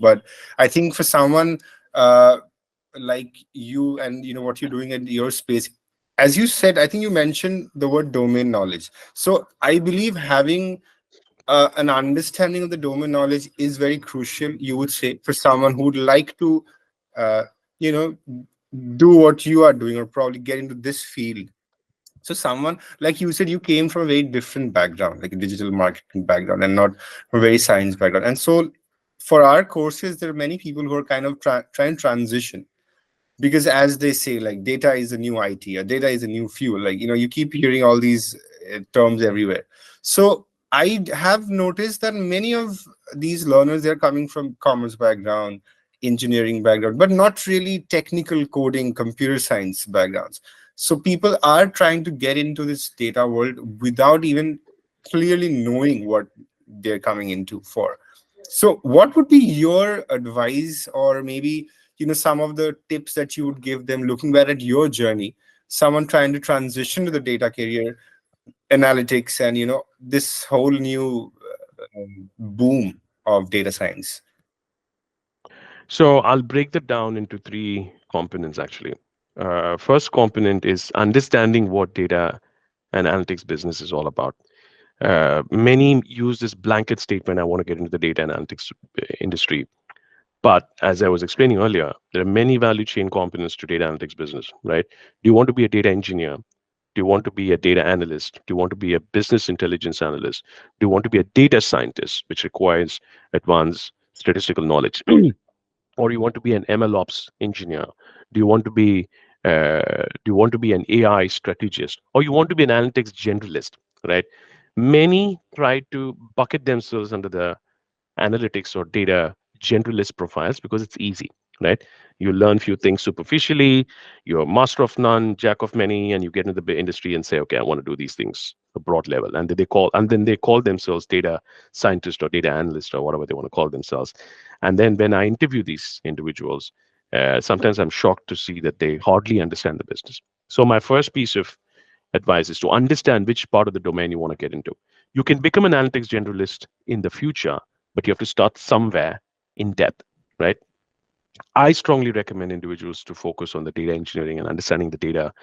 But I think for someone uh, like you, and what you're doing in your space, as you said, I think you mentioned the word domain knowledge. So I believe having an understanding of the domain knowledge is very crucial, you would say, for someone who would like to uh, you know do what you are doing, or probably get into this field. So someone like you said, you came from a very different background, like a digital marketing background, and not a very science background. And so for our courses, there are many people who are kind of trying to transition, because as they say, like, data is a new IT, or data is a new fuel. Like, you keep hearing all these terms everywhere. So I have noticed that many of these learners, they're coming from commerce background, engineering background, but not really technical coding, computer science backgrounds. So people are trying to get into this data world without even clearly knowing what they're coming into for. So what would be your advice, or maybe some of the tips that you would give them, looking back at your journey, someone trying to transition to the data career, analytics, and this whole new boom of data science? So I'll break that down into three components actually. First component is understanding what data and analytics business is all about. Many use this blanket statement, I want to get into the data and analytics industry. But as I was explaining earlier, there are many value chain components to data analytics business, right? Do you want to be a data engineer? Do you want to be a data analyst? Do you want to be a business intelligence analyst? Do you want to be a data scientist, which requires advanced statistical knowledge? Or you want to be an ML ops engineer? Do you want to be an AI strategist, or you want to be an analytics generalist, right? Many try to bucket themselves under the analytics or data generalist profiles because it's easy, right? You learn few things superficially, you're master of none, jack of many, and you get into the industry and say, okay, I want to do these things a broad level, and then they call themselves data scientist or data analyst or whatever they want to call themselves. And then when I interview these individuals, sometimes I'm shocked to see that they hardly understand the business. So my first piece of advice is to understand which part of the domain you want to get into. You can become an analytics generalist in the future, but you have to start somewhere in depth, right? I strongly recommend individuals to focus on the data engineering and understanding the data.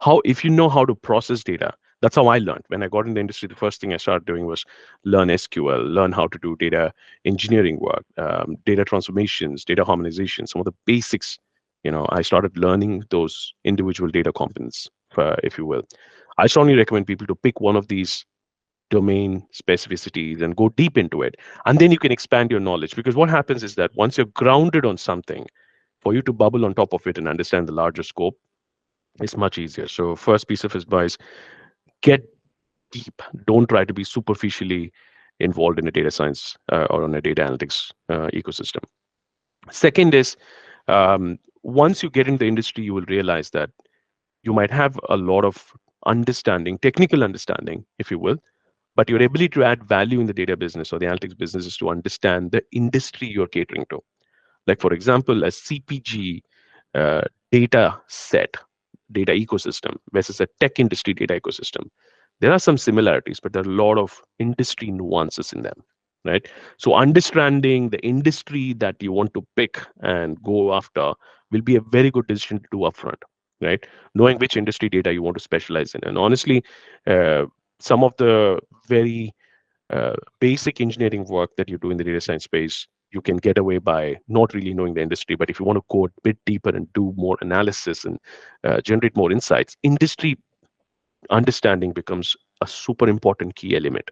How, if you know how to process data, that's how I learned. When I got in the industry, the first thing I started doing was learn SQL, learn how to do data engineering work, data transformations, data harmonization, some of the basics. I started learning those individual data components, if you will. I strongly recommend people to pick one of these domain specificities and go deep into it. And then you can expand your knowledge, because what happens is that once you're grounded on something, for you to bubble on top of it and understand the larger scope is much easier. So first piece of advice, get deep. Don't try to be superficially involved in a data science or on a data analytics ecosystem. Second is, once you get in the industry, you will realize that you might have a lot of understanding, technical understanding, if you will, but your ability to add value in the data business or the analytics business is to understand the industry you're catering to. Like, for example, a CPG uh, data set, data ecosystem versus a tech industry data ecosystem. There are some similarities, but there are a lot of industry nuances in them, right? So understanding the industry that you want to pick and go after will be a very good decision to do upfront, right? Knowing which industry data you want to specialize in. And honestly, uh, some of the very basic engineering work that you do in the data science space, you can get away by not really knowing the industry. But if you want to go a bit deeper and do more analysis and generate more insights, industry understanding becomes a super important key element,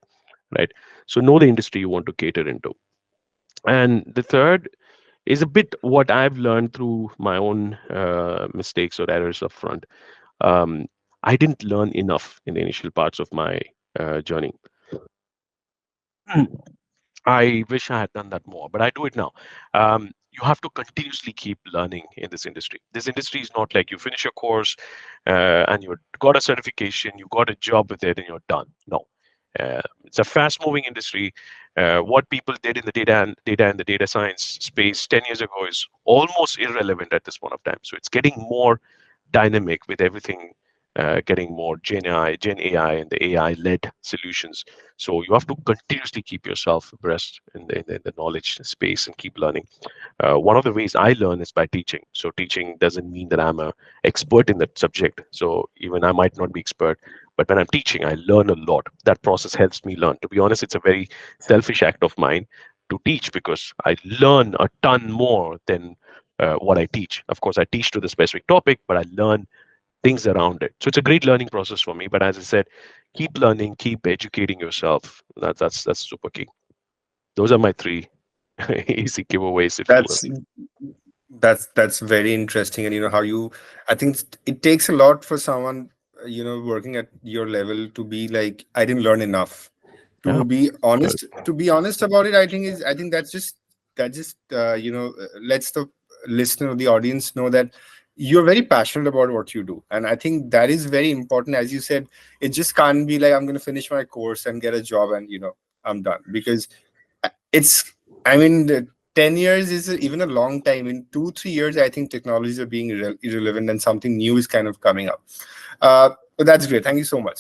right? So know the industry you want to cater into. And the third is a bit what I've learned through my own mistakes or errors up front. Um, I didn't learn enough in the initial parts of my journey. I wish I had done that more, but I do it now. You have to continuously keep learning in this industry. This industry is not like you finish a course and you got a certification, you got a job with it, and you're done. No, it's a fast-moving industry. What people did in the data and the data science space 10 years ago is almost irrelevant at this point of time. So it's getting more dynamic with everything getting more Gen AI, and the AI-led solutions. So you have to continuously keep yourself abreast in the knowledge space and keep learning. One of the ways I learn is by teaching. So teaching doesn't mean that I'm a expert in that subject. So even I might not be expert, but when I'm teaching, I learn a lot. That process helps me learn. To be honest, it's a very selfish act of mine to teach because I learn a ton more than what I teach. Of course, I teach to the specific topic, but I learn things around it. So it's a great learning process for me. But as I said, keep learning, keep educating yourself. That's super key. Those are my three easy giveaways, if you will. That's very interesting. And how you, I think it takes a lot for someone working at your level to be like, I didn't learn enough. Yeah. To be honest about it, I think that just lets the listener, the audience know that you're very passionate about what you do. And I think that is very important. As you said, it just can't be like, I'm going to finish my course and get a job and I'm done. Because it's I mean, the 10 years is even a long time. In 2-3 years, I think technologies are being irrelevant and something new is kind of coming up. But that's great. Thank you so much.